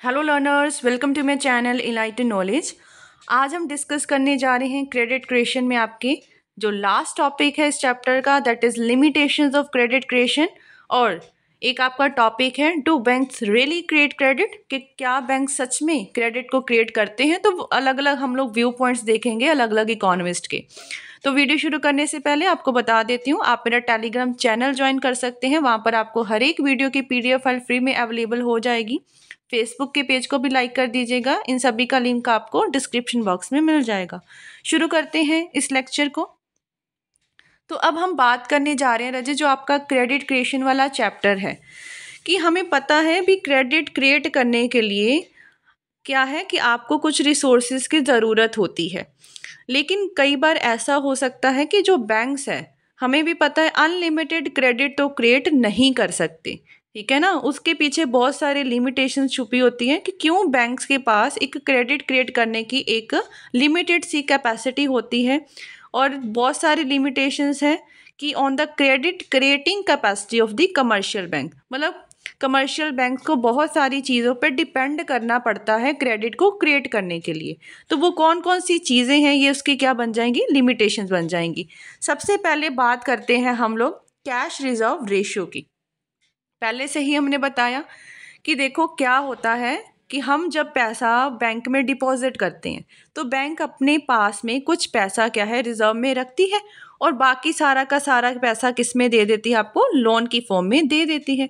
Hello learners, welcome to my channel enlighten knowledge. आज हम discuss करने जा रहे हैं क्रेडिट क्रिएशन में आपके जो लास्ट टॉपिक है इस चैप्टर का, that is limitations of credit creation. और एक आपका टॉपिक है, do banks really create credit, कि क्या बैंक सच में क्रेडिट को क्रिएट करते हैं। तो अलग अलग हम लोग व्यू पॉइंट्स देखेंगे अलग अलग इकोनॉमिस्ट के। तो वीडियो शुरू करने से पहले आपको बता देती हूँ, आप मेरा टेलीग्राम चैनल ज्वाइन कर सकते हैं। वहाँ पर आपको हर एक वीडियो की PDF फाइल फ्री में अवेलेबल हो जाएगी। फेसबुक के पेज को भी लाइक कर दीजिएगा, इन सभी का लिंक आपको डिस्क्रिप्शन बॉक्स में मिल जाएगा। शुरू करते हैं इस लेक्चर को। तो अब हम बात करने जा रहे हैं रजे, जो आपका क्रेडिट क्रिएशन वाला चैप्टर है, कि हमें पता है भी क्रेडिट क्रिएट करने के लिए क्या है कि आपको कुछ रिसोर्सेज की ज़रूरत होती है। लेकिन कई बार ऐसा हो सकता है कि जो बैंक्स है, हमें भी पता है अनलिमिटेड क्रेडिट तो क्रिएट नहीं कर सकते, ठीक है ना। उसके पीछे बहुत सारे लिमिटेशंस छुपी होती हैं कि क्यों बैंक्स के पास एक क्रेडिट क्रिएट करने की एक लिमिटेड सी कैपेसिटी होती है। और बहुत सारी लिमिटेशंस हैं कि on the credit creating capacity of the commercial bank, मतलब कमर्शियल बैंक को बहुत सारी चीज़ों पर डिपेंड करना पड़ता है क्रेडिट को क्रिएट करने के लिए। तो वो कौन कौन सी चीज़ें हैं, ये उसकी क्या बन जाएंगी, लिमिटेशंस बन जाएंगी। सबसे पहले बात करते हैं हम लोग कैश रिजर्व रेशियो की। पहले से ही हमने बताया कि देखो क्या होता है कि हम जब पैसा बैंक में डिपॉजिट करते हैं तो बैंक अपने पास में कुछ पैसा क्या है रिजर्व में रखती है, और बाकी सारा का सारा पैसा किस में दे देती है, आपको लोन की फॉर्म में दे देती है।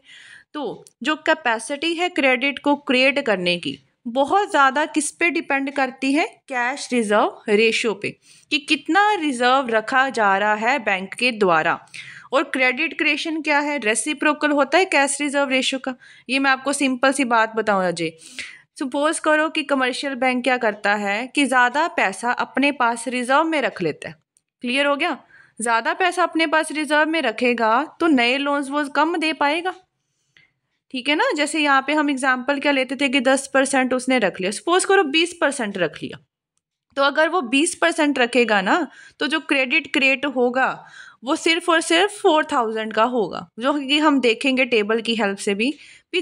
तो जो कैपेसिटी है क्रेडिट को क्रिएट करने की, बहुत ज़्यादा किस पे डिपेंड करती है, कैश रिजर्व रेशियो पे, कि कितना रिजर्व रखा जा रहा है बैंक के द्वारा। और क्रेडिट क्रिएशन क्या है, रेसिप्रोकल होता है कैश रिजर्व रेशियो का। ये मैं आपको सिंपल सी बात बताऊँ अजय। सपोज करो कि कमर्शियल बैंक क्या करता है कि ज़्यादा पैसा अपने पास रिजर्व में रख लेता है। क्लियर हो गया। ज़्यादा पैसा अपने पास रिजर्व में रखेगा तो नए लोन्स वो कम दे पाएगा, ठीक है ना। जैसे यहाँ पे हम एग्जाम्पल क्या लेते थे कि 10% उसने रख लिया, सपोज करो 20% रख लिया। तो अगर वो 20% रखेगा ना, तो जो क्रेडिट क्रिएट होगा वो सिर्फ और सिर्फ 4000 का होगा, जो कि हम देखेंगे टेबल की हेल्प से भी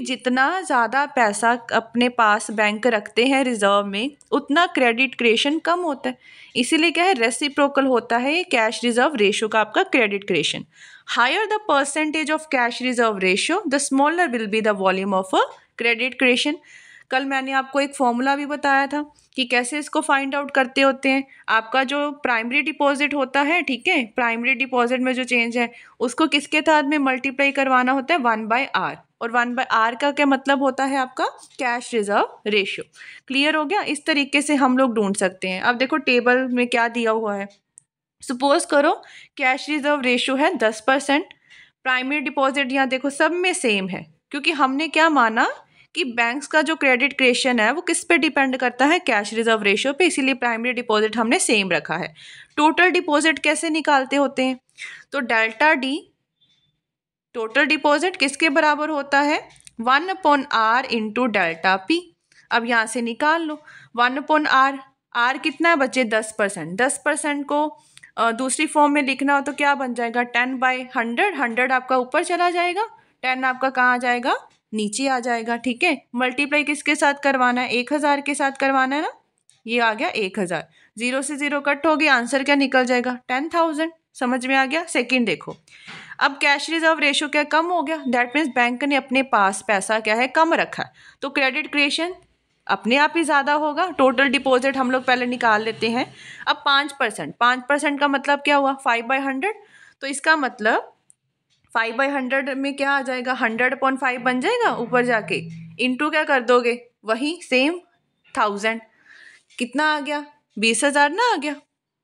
जितना ज़्यादा पैसा अपने पास बैंक रखते हैं रिजर्व में, उतना क्रेडिट क्रिएशन कम होता है। इसीलिए क्या है, रेसिप्रोकल होता है ये कैश रिजर्व रेशियो का आपका credit creation. Higher the percentage of cash reserve ratio, the smaller will be the volume of a credit creation. कल मैंने आपको एक फॉर्मूला भी बताया था कि कैसे इसको फाइंड आउट करते होते हैं। आपका जो प्राइमरी डिपॉजिट होता है, ठीक है, प्राइमरी डिपॉजिट में जो चेंज है उसको किसके साथ में मल्टीप्लाई करवाना होता है, 1/r। और 1/r का क्या मतलब होता है, आपका कैश रिजर्व रेशियो। क्लियर हो गया। इस तरीके से हम लोग ढूंढ सकते हैं। अब देखो टेबल में क्या दिया हुआ है। सपोज करो कैश रिजर्व रेशियो है 10%। प्राइमरी डिपॉजिट यहाँ देखो सब में सेम है, क्योंकि हमने क्या माना कि बैंक्स का जो क्रेडिट क्रिएशन है वो किस पे डिपेंड करता है, कैश रिजर्व रेशियो पे। इसीलिए प्राइमरी डिपॉजिट हमने सेम रखा है। टोटल डिपॉजिट कैसे निकालते होते हैं, तो डेल्टा डी टोटल डिपॉजिट किसके बराबर होता है, 1/r इंटू डेल्टा पी। अब यहाँ से निकाल लो 1/r, r कितना बचे 10%। 10% को दूसरी फॉर्म में लिखना हो तो क्या बन जाएगा, 10/100। 100 आपका ऊपर चला जाएगा, 10 आपका कहाँ आ जाएगा, नीचे आ जाएगा, ठीक है। मल्टीप्लाई किसके साथ करवाना है, 1000 के साथ करवाना है ना। ये आ गया 1000, 0 से 0 कट हो गया, आंसर क्या निकल जाएगा, 10,000। समझ में आ गया। सेकंड देखो, अब कैश रिजर्व रेशियो क्या कम हो गया, दैट मीन्स बैंक ने अपने पास पैसा क्या है कम रखा है, तो क्रेडिट क्रिएशन अपने आप ही ज़्यादा होगा। टोटल डिपॉजिट हम लोग पहले निकाल लेते हैं। अब 5% का मतलब क्या हुआ, 5/100। तो इसका मतलब 5/100 में क्या आ जाएगा, 100/5 बन जाएगा ऊपर जाके, इंटू क्या कर दोगे, वही सेम 1000। कितना आ गया, 20,000 ना आ गया।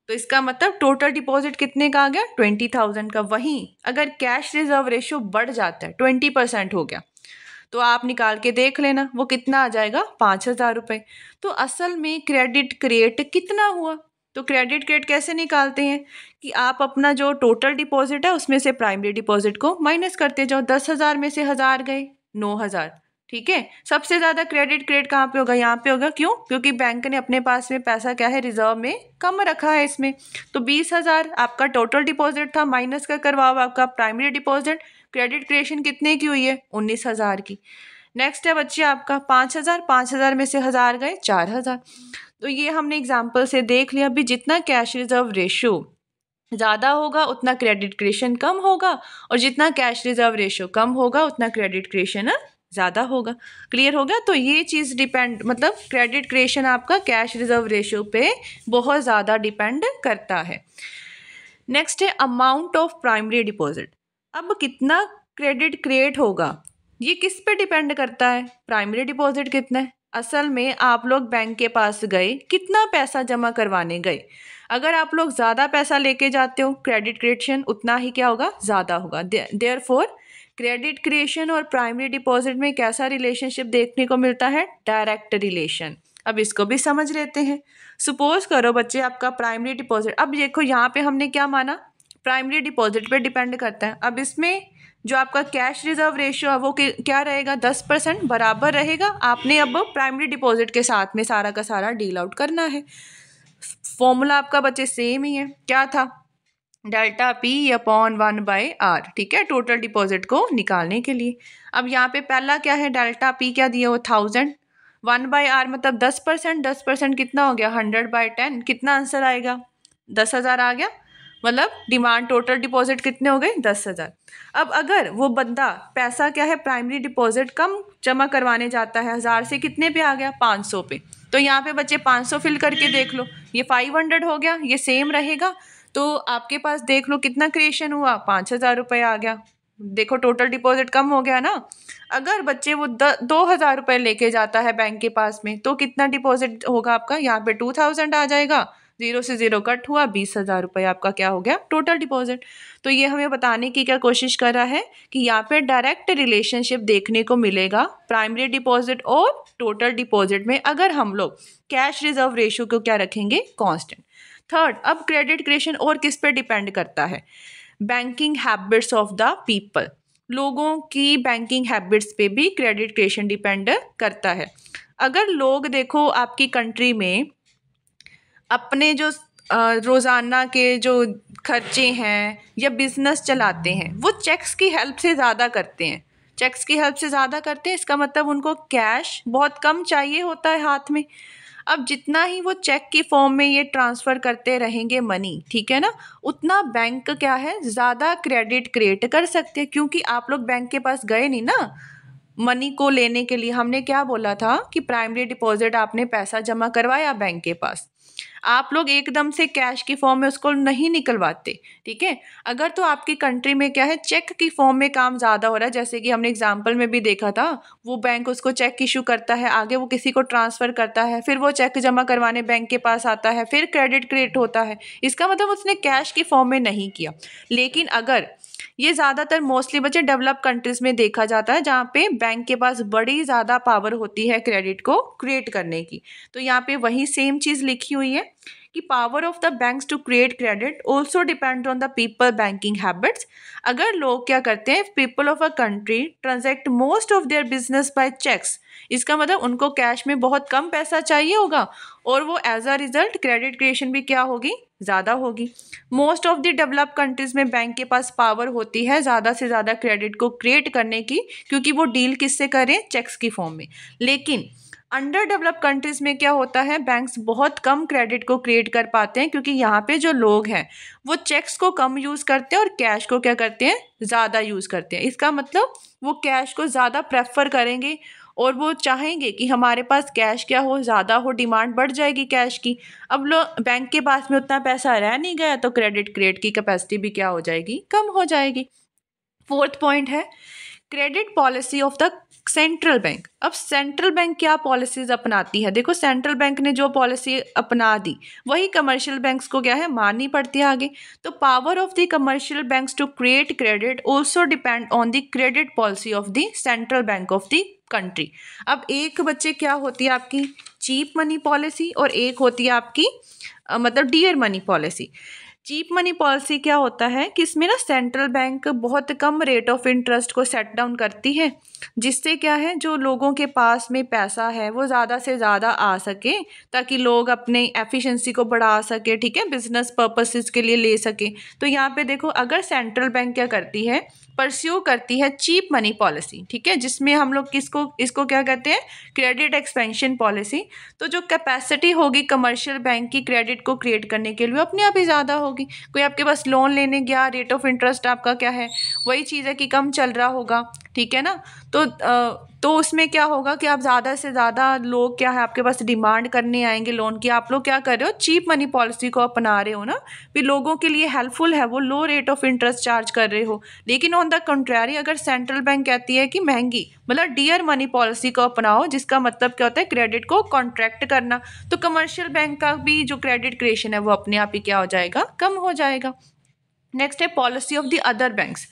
तो इसका मतलब टोटल डिपॉजिट कितने का आ गया, 20,000 का। वहीं अगर कैश रिजर्व रेशियो बढ़ जाता है, 20% हो गया, तो आप निकाल के देख लेना वो कितना आ जाएगा, 5,000 रुपये। तो असल में क्रेडिट क्रिएट कितना हुआ, तो क्रेडिट क्रिएट कैसे निकालते हैं कि आप अपना जो टोटल डिपॉजिट है उसमें से प्राइमरी डिपॉजिट को माइनस करते जाओ। 10,000 में से 1000 गए, 9,000, ठीक है। सबसे ज़्यादा क्रेडिट क्रिएट कहाँ पे होगा, यहाँ पे होगा। क्यों, क्योंकि बैंक ने अपने पास में पैसा क्या है रिजर्व में कम रखा है इसमें। तो 20,000 आपका टोटल डिपॉजिट था, माइनस का करवाओ आपका प्राइमरी डिपॉजिट। क्रेडिट क्रिएशन कितने की हुई है, 19,000 की। नेक्स्ट है बच्चे आपका 5,000, 5,000 में से 1,000 गए 4,000। तो ये हमने एग्जाम्पल से देख लिया। अभी जितना कैश रिजर्व रेशो ज़्यादा होगा उतना क्रेडिट क्रिएशन कम होगा, और जितना कैश रिजर्व रेशो कम होगा उतना क्रेडिट क्रिएशन ज़्यादा होगा। क्लियर हो गया? तो ये चीज़ डिपेंड, मतलब क्रेडिट क्रिएशन आपका कैश रिजर्व रेशो पे बहुत ज़्यादा डिपेंड करता है। नेक्स्ट है अमाउंट ऑफ प्राइमरी डिपॉजिट। अब कितना क्रेडिट क्रिएट होगा ये किस पे डिपेंड करता है? प्राइमरी डिपॉजिट कितना है। असल में आप लोग बैंक के पास गए, कितना पैसा जमा करवाने गए। अगर आप लोग ज़्यादा पैसा लेके जाते हो, क्रेडिट क्रिएशन उतना ही क्या होगा, ज़्यादा होगा। देयरफॉर क्रेडिट क्रिएशन और प्राइमरी डिपॉजिट में कैसा रिलेशनशिप देखने को मिलता है? Direct relation. अब इसको भी समझ लेते हैं। सपोज करो बच्चे आपका प्राइमरी डिपॉजिट, अब देखो यहाँ पे हमने क्या माना, प्राइमरी डिपॉजिट पे डिपेंड करता है। अब इसमें जो आपका कैश रिजर्व रेशियो है वो क्या रहेगा, 10% बराबर रहेगा। आपने अब प्राइमरी डिपॉजिट के साथ में सारा का सारा डील आउट करना है। फॉर्मूला आपका बच्चे सेम ही है, क्या था, डेल्टा पी अपॉन 1/r, ठीक है, टोटल डिपॉजिट को निकालने के लिए। अब यहाँ पे पहला क्या है, डेल्टा पी क्या दिया वो 1000, 1/r मतलब 10%, 10% कितना हो गया 100/10, कितना आंसर आएगा 10,000 आ गया। मतलब डिमांड टोटल डिपॉजिट कितने हो गए 10,000। अब अगर वो बंदा पैसा क्या है प्राइमरी डिपॉजिट कम जमा करवाने जाता है, 1000 से कितने पे आ गया 500 पे, तो यहाँ पे बच्चे 500 फिल करके देख लो, ये 500 हो गया, ये सेम रहेगा। तो आपके पास देख लो कितना क्रिएशन हुआ, 5,000 रुपये आ गया। देखो टोटल डिपॉजिट कम हो गया ना। अगर बच्चे वो 2,000 रुपये लेके जाता है बैंक के पास में, तो कितना डिपॉजिट होगा आपका, यहाँ पे 2,000 आ जाएगा, 0 से 0 कट हुआ, 20,000 रुपये आपका क्या हो गया टोटल डिपॉजिट। तो ये हमें बताने की क्या कोशिश कर रहा है कि यहाँ पे डायरेक्ट रिलेशनशिप देखने को मिलेगा प्राइमरी डिपॉजिट और टोटल डिपॉजिट में, अगर हम लोग कैश रिजर्व रेशियो को क्या रखेंगे, कांस्टेंट। थर्ड, अब क्रेडिट क्रिएशन और किस पे डिपेंड करता है, banking habits of the people. लोगों की बैंकिंग हैबिट्स पे भी क्रेडिट क्रिएशन डिपेंड करता है। अगर लोग देखो आपकी कंट्री में अपने जो रोज़ाना के जो खर्चे हैं या बिजनेस चलाते हैं वो चेक्स की हेल्प से ज़्यादा करते हैं, चेक्स की हेल्प से ज़्यादा करते हैं। इसका मतलब उनको कैश बहुत कम चाहिए होता है हाथ में। अब जितना ही वो चेक की फॉर्म में ये ट्रांसफ़र करते रहेंगे मनी, ठीक है ना, उतना बैंक क्या है ज़्यादा क्रेडिट क्रिएट कर सकते हैं। क्योंकि आप लोग बैंक के पास गए नहीं ना मनी को लेने के लिए। हमने क्या बोला था कि प्राइमरी डिपॉजिट आपने पैसा जमा करवाया बैंक के पास, आप लोग एकदम से कैश की फॉर्म में उसको नहीं निकलवाते, ठीक है। अगर तो आपकी कंट्री में क्या है चेक की फॉर्म में काम ज़्यादा हो रहा है, जैसे कि हमने एग्जांपल में भी देखा था, वो बैंक उसको चेक इशू करता है, आगे वो किसी को ट्रांसफ़र करता है, फिर वो चेक जमा करवाने बैंक के पास आता है, फिर क्रेडिट क्रिएट होता है। इसका मतलब उसने कैश की फॉर्म में नहीं किया। लेकिन अगर ये ज़्यादातर मोस्टली बच्चे डेवलप कंट्रीज़ में देखा जाता है, जहाँ पे बैंक के पास बड़ी ज़्यादा पावर होती है क्रेडिट को क्रिएट करने की। तो यहाँ पे वही सेम चीज़ लिखी हुई है कि power of the banks to create credit also depend on the people banking habits. अगर लोग क्या करते हैं, people of a country transact most of their business by cheques, इसका मतलब उनको कैश में बहुत कम पैसा चाहिए होगा और वो as a result credit creation भी क्या होगी, ज़्यादा होगी। Most of the develop countries में बैंक के पास पावर होती है ज़्यादा से ज़्यादा क्रेडिट को क्रिएट करने की, क्योंकि वो डील किससे करें, चेक्स की फॉर्म में। लेकिन अंडर डेवलप कंट्रीज़ में क्या होता है, बैंक्स बहुत कम क्रेडिट को क्रिएट कर पाते हैं, क्योंकि यहाँ पे जो लोग हैं वो चेक्स को कम यूज़ करते हैं और कैश को क्या करते हैं, ज़्यादा यूज़ करते हैं। इसका मतलब वो कैश को ज़्यादा प्रेफर करेंगे और वो चाहेंगे कि हमारे पास कैश क्या हो, ज़्यादा हो, डिमांड बढ़ जाएगी कैश की। अब लोग बैंक के पास में उतना पैसा रह नहीं गया, तो क्रेडिट क्रिएट की कैपेसिटी भी क्या हो जाएगी, कम हो जाएगी। फोर्थ पॉइंट है credit policy of the central bank. अब सेंट्रल बैंक क्या पॉलिसीज अपनाती है, देखो सेंट्रल बैंक ने जो पॉलिसी अपना दी वही कमर्शियल बैंक्स को क्या है माननी पड़ती है आगे। तो power of the commercial banks to create credit also depend on the credit policy of the central bank of the country. अब एक बच्चे क्या होती है आपकी चीप मनी पॉलिसी और एक होती है आपकी मतलब dear money policy. Cheap money policy क्या होता है कि इसमें ना सेंट्रल बैंक बहुत कम रेट ऑफ इंटरेस्ट को सेट डाउन करती है, जिससे क्या है जो लोगों के पास में पैसा है वो ज़्यादा से ज़्यादा आ सके, ताकि लोग अपने एफिशिएंसी को बढ़ा सके, ठीक है, बिजनेस पर्पसेस के लिए ले सके। तो यहाँ पे देखो अगर सेंट्रल बैंक क्या करती है परस्यू करती है चीप मनी पॉलिसी, ठीक है, जिसमें हम लोग इसको क्या कहते हैं, क्रेडिट एक्सपेंशन पॉलिसी। तो जो कैपेसिटी होगी कमर्शियल बैंक की क्रेडिट को क्रिएट करने के लिए अपने आप ही ज़्यादा होगी। कोई आपके पास लोन लेने गया, रेट ऑफ इंटरेस्ट आपका क्या है, वही चीज़ है कि कम चल रहा होगा, ठीक है ना। तो उसमें क्या होगा कि आप ज़्यादा से ज़्यादा लोग क्या है आपके पास डिमांड करने आएंगे लोन की। आप लोग क्या कर रहे हो, चीप मनी पॉलिसी को अपना रहे हो ना, भी लोगों के लिए हेल्पफुल है, वो लो रेट ऑफ इंटरेस्ट चार्ज कर रहे हो। लेकिन ऑन द कंट्रारी अगर सेंट्रल बैंक कहती है कि महंगी, मतलब डियर मनी पॉलिसी को अपनाओ, जिसका मतलब क्या होता है क्रेडिट को कॉन्ट्रैक्ट करना, तो कमर्शियल बैंक का भी जो क्रेडिट क्रिएशन है वो अपने आप ही क्या हो जाएगा, कम हो जाएगा। नेक्स्ट है policy of the other banks.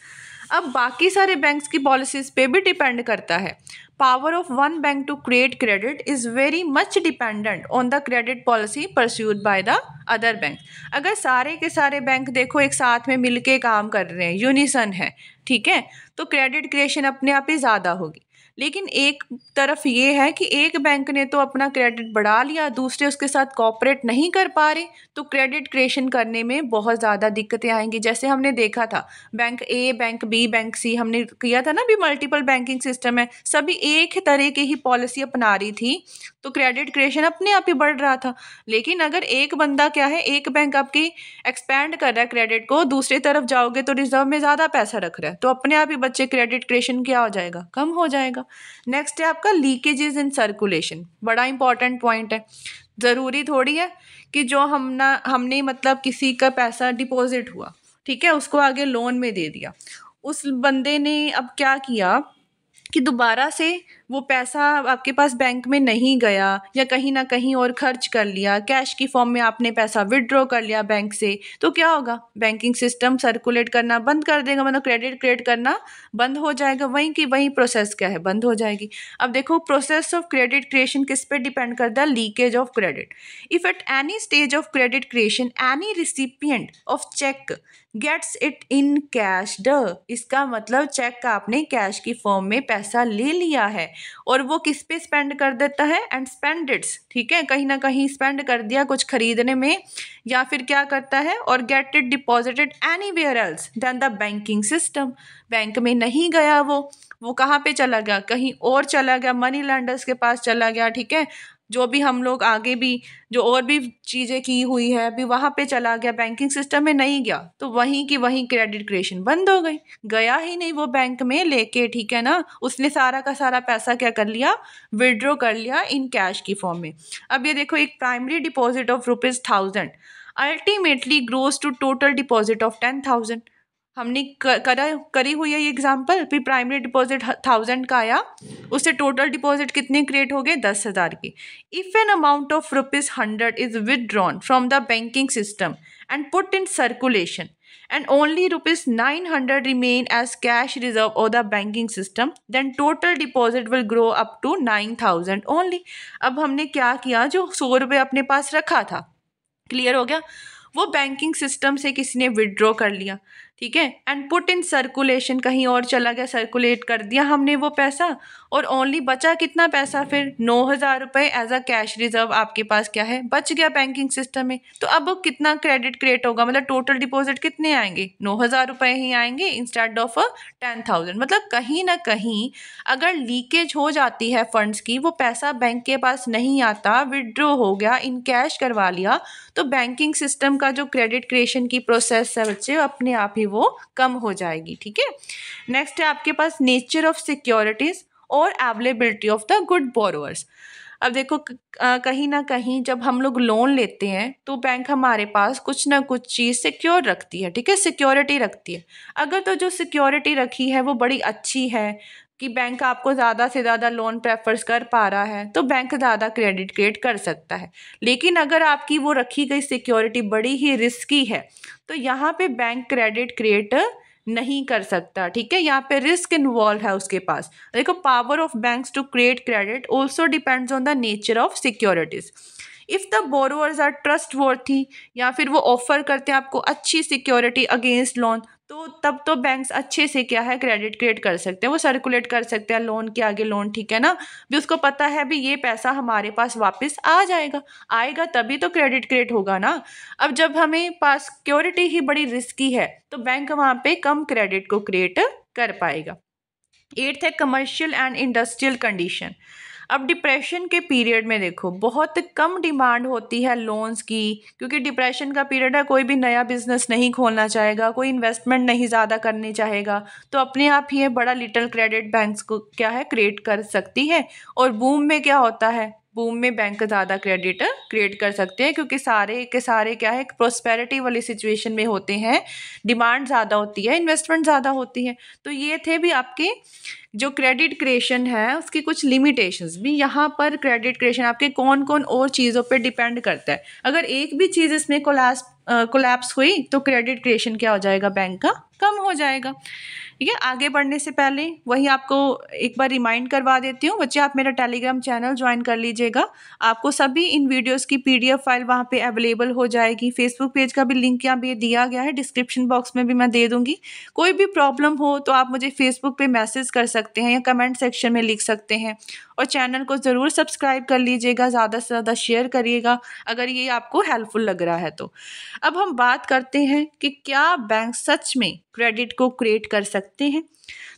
अब बाकी सारे बैंक्स की पॉलिसीज पे भी डिपेंड करता है। Power of one bank to create credit is very much dependent on the credit policy pursued by the other bank. अगर सारे के सारे बैंक देखो एक साथ में मिलके काम कर रहे हैं, यूनिसन है, ठीक है, तो क्रेडिट क्रिएशन अपने आप ही ज़्यादा होगी। लेकिन एक तरफ ये है कि एक बैंक ने तो अपना क्रेडिट बढ़ा लिया, दूसरे उसके साथ कोऑपरेट नहीं कर पा रहे, तो क्रेडिट क्रिएशन करने में बहुत ज़्यादा दिक्कतें आएंगी। जैसे हमने देखा था बैंक ए, बैंक बी, बैंक सी, हमने किया था ना भी मल्टीपल बैंकिंग सिस्टम है, सभी एक तरह की ही पॉलिसी अपना रही थी, तो क्रेडिट क्रिएशन अपने आप ही बढ़ रहा था। लेकिन अगर एक बंदा क्या है, एक बैंक आपकी एक्सपैंड कर रहा है क्रेडिट को, दूसरी तरफ जाओगे तो रिजर्व में ज़्यादा पैसा रख रहा है, तो अपने आप ही बच्चे क्रेडिट क्रिएशन क्या हो जाएगा, कम हो जाएगा। नेक्स्ट है आपका लीकेजेस इन सर्कुलेशन, बड़ा इंपॉर्टेंट पॉइंट है। ज़रूरी थोड़ी है कि जो हमने मतलब किसी का पैसा डिपॉजिट हुआ, ठीक है, उसको आगे लोन में दे दिया, उस बंदे ने अब क्या किया कि दोबारा से वो पैसा आपके पास बैंक में नहीं गया या कहीं ना कहीं और खर्च कर लिया, कैश की फॉर्म में आपने पैसा विड्रॉ कर लिया बैंक से, तो क्या होगा, बैंकिंग सिस्टम सर्कुलेट करना बंद कर देगा, मतलब क्रेडिट क्रिएट करना बंद हो जाएगा, वहीं की वहीं प्रोसेस क्या है, बंद हो जाएगी। अब देखो प्रोसेस ऑफ क्रेडिट क्रिएशन किस पे डिपेंड करता है, leakage of credit. If at any stage of credit creation any recipient of cheque gets it in cash ड, इसका मतलब चेक का आपने कैश की फॉर्म में पैसा ले लिया है और वो किस पे स्पेंड कर देता है, एंड स्पेंड इट्स, ठीक है, कहीं ना कहीं स्पेंड कर दिया कुछ खरीदने में, या फिर क्या करता है, और get it deposited anywhere else than the banking system, bank में नहीं गया वो कहाँ पे चला गया, कहीं और चला गया, मनी लैंडर्स के पास चला गया, ठीक है, जो भी हम लोग आगे भी जो और भी चीज़ें की हुई है अभी वहाँ पे चला गया, बैंकिंग सिस्टम में नहीं गया, तो वहीं की वहीं क्रेडिट क्रिएशन बंद हो गई, गया ही नहीं वो बैंक में लेके, ठीक है ना, उसने सारा का सारा पैसा क्या कर लिया, विड्रॉ कर लिया इन कैश की फॉर्म में। अब ये देखो एक primary deposit of ₹1000 ultimately grows to total deposit of 10,000। हमने करी हुई है ये एग्जाम्पल, फिर प्राइमरी डिपॉजिट 1000 का आया, उससे टोटल डिपॉजिट कितने क्रिएट हो गए, 10,000 के। If an amount of ₹100 is withdrawn from the banking system and put in circulation and only ₹900 remain as cash reserve of the banking system, then total deposit will grow up to 9,000 only। अब हमने क्या किया, जो ₹100 अपने पास रखा था, clear हो गया, वो बैंकिंग सिस्टम से किसी ने विड्रॉ कर लिया, ठीक है, एंड पुट इन सर्कुलेशन, कहीं और चला गया, सर्कुलेट कर दिया हमने वो पैसा, और ओनली बचा कितना पैसा, फिर 9,000 रुपये एज अ कैश रिजर्व आपके पास क्या है, बच गया बैंकिंग सिस्टम में। तो अब कितना क्रेडिट क्रिएट होगा, मतलब टोटल डिपॉजिट कितने आएंगे, 9,000 रुपये ही आएंगे इंस्टेड ऑफ 10,000। मतलब कहीं ना कहीं अगर लीकेज हो जाती है फंड्स की, वो पैसा बैंक के पास नहीं आता, विड्रॉ हो गया, इन कैश करवा लिया, तो बैंकिंग सिस्टम का जो क्रेडिट क्रिएशन की प्रोसेस है बच्चे अपने आप ही वो कम हो जाएगी, ठीक है। नेक्स्ट है आपके पास नेचर ऑफ सिक्योरिटीज और availability of the good borrowers. अब देखो कहीं ना कहीं जब हम लोग लोन लेते हैं तो बैंक हमारे पास कुछ ना कुछ चीज़ सिक्योर रखती है, ठीक है, सिक्योरिटी रखती है। अगर तो जो सिक्योरिटी रखी है वो बड़ी अच्छी है कि बैंक आपको ज़्यादा से ज़्यादा लोन प्रेफर्स कर पा रहा है, तो बैंक ज़्यादा क्रेडिट क्रिएट कर सकता है। लेकिन अगर आपकी वो रखी गई सिक्योरिटी बड़ी ही रिस्की है, तो यहाँ पे बैंक क्रेडिट क्रिएट नहीं कर सकता, ठीक है, यहाँ पे रिस्क इन्वॉल्व है उसके पास। देखो power of banks to create credit also depends on the nature of securities. If the borrowers are trustworthy, या फिर वो ऑफर करते हैं आपको अच्छी सिक्योरिटी अगेंस्ट लोन, तो तब तो बैंक्स अच्छे से क्या है क्रेडिट क्रिएट कर सकते हैं, वो सर्कुलेट कर सकते हैं लोन के आगे लोन, ठीक है ना। भी उसको पता है भी ये पैसा हमारे पास वापस आ जाएगा, आएगा तभी तो क्रेडिट क्रिएट होगा ना। अब जब हमें पास सिक्योरिटी ही बड़ी रिस्की है तो बैंक वहाँ पे कम क्रेडिट को क्रिएट कर पाएगा। 8th है कमर्शियल एंड इंडस्ट्रियल कंडीशन। अब डिप्रेशन के पीरियड में देखो बहुत कम डिमांड होती है लोन्स की, क्योंकि डिप्रेशन का पीरियड है, कोई भी नया बिजनेस नहीं खोलना चाहेगा, कोई इन्वेस्टमेंट नहीं ज़्यादा करनी चाहेगा, तो अपने आप ही ये बड़ा लिटिल क्रेडिट बैंक्स को क्या है क्रिएट कर सकती है। और बूम में क्या होता है, बूम में बैंक ज़्यादा क्रेडिट क्रिएट कर सकते हैं, क्योंकि सारे के सारे क्या है प्रोस्पेरिटी वाली सिचुएशन में होते हैं, डिमांड ज़्यादा होती है, इन्वेस्टमेंट ज़्यादा होती है। तो ये थे भी आपके जो क्रेडिट क्रिएशन है उसकी कुछ लिमिटेशंस भी। यहाँ पर क्रेडिट क्रिएशन आपके कौन कौन और चीज़ों पे डिपेंड करता है, अगर एक भी चीज़ इसमें कोलैप्स हुई तो क्रेडिट क्रिएशन क्या हो जाएगा, बैंक का कम हो जाएगा। ठीक है, आगे बढ़ने से पहले वही आपको एक बार रिमाइंड करवा देती हूँ बच्चे, आप मेरा टेलीग्राम चैनल ज्वाइन कर लीजिएगा, आपको सभी इन वीडियोस की PDF फाइल वहाँ पे अवेलेबल हो जाएगी। फेसबुक पेज का भी लिंक यहाँ पे दिया गया है, डिस्क्रिप्शन बॉक्स में भी मैं दे दूँगी। कोई भी प्रॉब्लम हो तो आप मुझे फेसबुक पे मैसेज कर सकते हैं या कमेंट सेक्शन में लिख सकते हैं। और चैनल को ज़रूर सब्सक्राइब कर लीजिएगा, ज़्यादा से ज़्यादा शेयर करिएगा अगर ये आपको हेल्पफुल लग रहा है तो। अब हम बात करते हैं कि क्या बैंक सच में क्रेडिट को क्रिएट कर सकते हैं।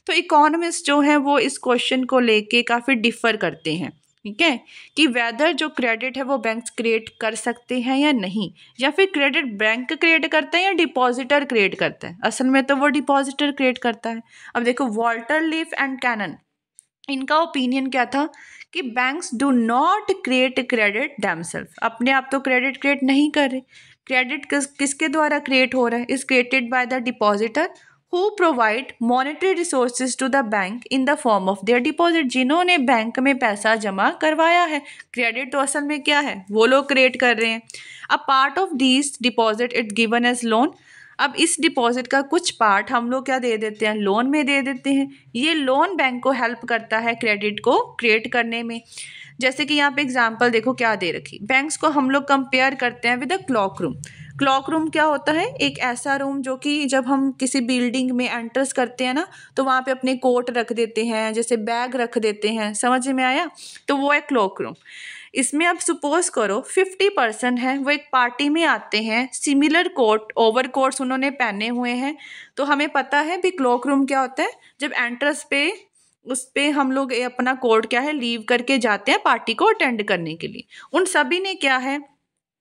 तो इकोनॉमिस्ट जो हैं वो इस क्वेश्चन को लेके काफ़ी डिफ़र करते हैं, ठीक है, कि वेदर जो क्रेडिट है वो बैंक क्रिएट कर सकते हैं या नहीं, या फिर क्रेडिट बैंक क्रिएट करता है या डिपॉजिटर क्रिएट करता है। असल में तो वो डिपॉजिटर क्रिएट करता है। अब देखो वॉल्टर लीफ एंड कैनन, इनका ओपिनियन क्या था कि banks do not create credit themselves, अपने आप तो क्रेडिट क्रिएट नहीं कर रहे। क्रेडिट किसके द्वारा क्रिएट हो रहा है, is created by the depositor who provide monetary resources to the bank in the form of their deposit, जिन्होंने बैंक में पैसा जमा करवाया है। क्रेडिट तो असल में क्या है, वो लोग क्रिएट कर रहे हैं। A part of this deposit it given as loan, अब इस डिपॉजिट का कुछ पार्ट हम लोग क्या दे देते हैं, लोन में दे देते हैं। ये लोन बैंक को हेल्प करता है क्रेडिट को क्रिएट करने में। जैसे कि यहाँ पे एग्जांपल देखो क्या दे रखी, बैंक्स को हम लोग कंपेयर करते हैं with a clock room. Clock room क्या होता है, एक ऐसा रूम जो कि जब हम किसी बिल्डिंग में एंटर्स करते हैं ना तो वहाँ पे अपने कोट रख देते हैं, जैसे बैग रख देते हैं, समझ में आया, तो वो है क्लॉक रूम। इसमें अब सपोज करो 50% है वो एक पार्टी में आते हैं, सिमिलर कोट ओवर कोट्स उन्होंने पहने हुए हैं, तो हमें पता है भी क्लॉक रूम क्या होता है, जब एंट्रेंस पे उस पे हम लोग अपना कोट क्या है लीव करके जाते हैं पार्टी को अटेंड करने के लिए। उन सभी ने क्या है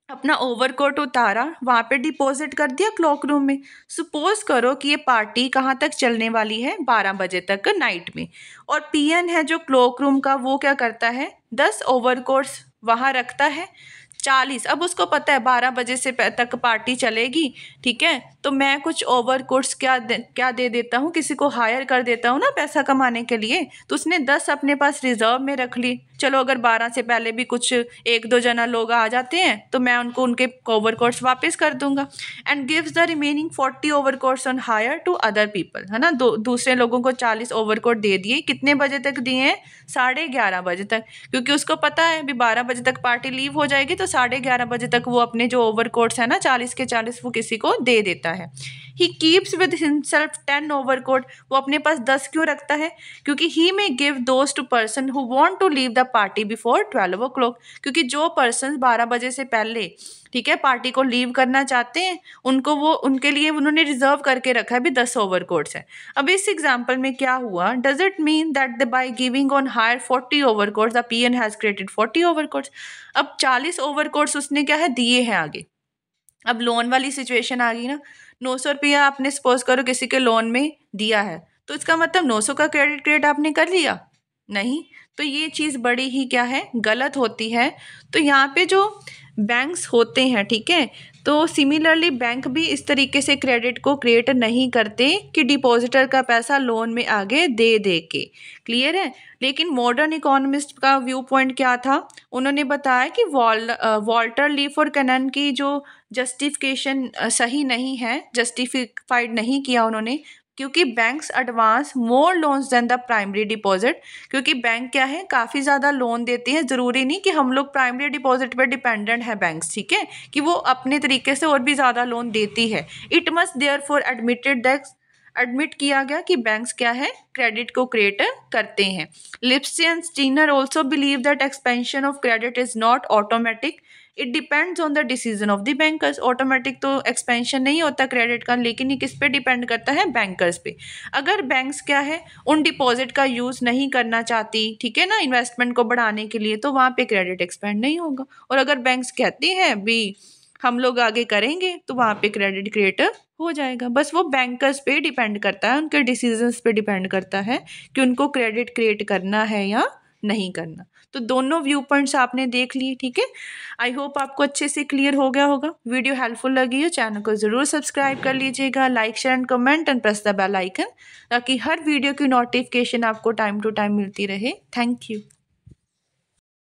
अपना ओवरकोट उतारा, वहाँ पे डिपॉजिट कर दिया क्लॉक रूम में। सपोज करो कि ये पार्टी कहाँ तक चलने वाली है, 12 बजे तक नाइट में, और पीएन है जो क्लॉक रूम का, वो क्या करता है 10 ओवरकोट्स वहाँ रखता है, 40। अब उसको पता है 12 बजे से तक पार्टी चलेगी, ठीक है, तो मैं कुछ ओवरकोट्स क्या दे देता हूँ, किसी को हायर कर देता हूँ ना पैसा कमाने के लिए, तो उसने 10 अपने पास रिजर्व में रख ली। चलो अगर 12 से पहले भी कुछ 1-2 जना लोग आ जाते हैं तो मैं उनको उनके ओवरकोट्स वापस कर दूंगा, and gives the remaining 40 overcoats on hire to other people, है ना। दूसरे लोगों को 40 ओवरकोट दे दिए, कितने बजे तक दिए हैं, 11:30 बजे तक, क्योंकि उसको पता है भी 12 बजे तक पार्टी लीव हो जाएगी, तो 11:30 बजे तक वो अपने जो ओवरकोट्स है ना 40 के 40 वो किसी को दे देता है। He keeps with himself 10 overcoat, वो अपने पास 10 क्यों रखता है, क्योंकि he may give those to person who want to leave the party before 12 o'clock, क्योंकि जो पर्सन 12 बजे से पहले, ठीक है, पार्टी को लीव करना चाहते हैं, उनको वो उनके लिए उन्होंने रिजर्व करके रखा है भी 10 ओवरकोट्स है। अब इस एग्जाम्पल में क्या हुआ, does it mean that by giving on hire 40 overcoats the PN has created 40 overcoats. अब 40 ओवरकोट्स उसने क्या है दिए हैं आगे। अब लोन वाली सिचुएशन आ गई ना, 900 रुपया आपने सपोज करो किसी के लोन में दिया है, तो इसका मतलब 900 का क्रेडिट आपने कर लिया नहीं, तो ये चीज़ बड़ी ही क्या है गलत होती है। तो यहाँ पे जो बैंक्स होते हैं, ठीक है, तो सिमिलरली बैंक भी इस तरीके से क्रेडिट को क्रिएट नहीं करते कि डिपॉजिटर का पैसा लोन में आगे दे दे के, क्लियर है। लेकिन मॉडर्न इकोनॉमिस्ट का व्यू पॉइंट क्या था, उन्होंने बताया कि वॉल्टर लीफ और कैनन की जो जस्टिफिकेशन सही नहीं है, जस्टिफाइड नहीं किया उन्होंने। क्योंकि banks advance more loans than the primary deposit, क्योंकि बैंक क्या है काफ़ी ज़्यादा लोन देती है। ज़रूरी नहीं कि हम लोग प्राइमरी डिपॉजिट पर डिपेंडेंट है बैंक्स, ठीक है, कि वो अपने तरीके से और भी ज़्यादा लोन देती है। इट मस्ट देयरफॉर एडमिट किया गया कि बैंक्स क्या है क्रेडिट को क्रिएट करते हैं। Lipsey and Steiner also believe that expansion of credit is not automatic, it depends on the decision of the bankers. Automatic तो एक्सपेंशन नहीं होता क्रेडिट का, लेकिन ये किस पे डिपेंड करता है, बैंकर्स पे। अगर बैंक्स क्या है उन डिपॉजिट का यूज़ नहीं करना चाहती, ठीक है ना, इन्वेस्टमेंट को बढ़ाने के लिए, तो वहाँ पे क्रेडिट एक्सपेंड नहीं होगा। और अगर बैंक्स कहती हैं भी हम लोग आगे करेंगे, तो वहाँ पे क्रेडिट क्रिएट हो जाएगा। बस वो बैंकर्स पे डिपेंड करता है, उनके डिसीजंस पे डिपेंड करता है कि उनको क्रेडिट क्रिएट करना है या नहीं करना। तो दोनों व्यू पॉइंट्स आपने देख लिए, ठीक है। आई होप आपको अच्छे से क्लियर हो गया होगा। वीडियो हेल्पफुल लगी हो, चैनल को ज़रूर सब्सक्राइब कर लीजिएगा, like share and comment and press the bell icon, ताकि हर वीडियो की नोटिफिकेशन आपको टाइम टू टाइम मिलती रहे। Thank you.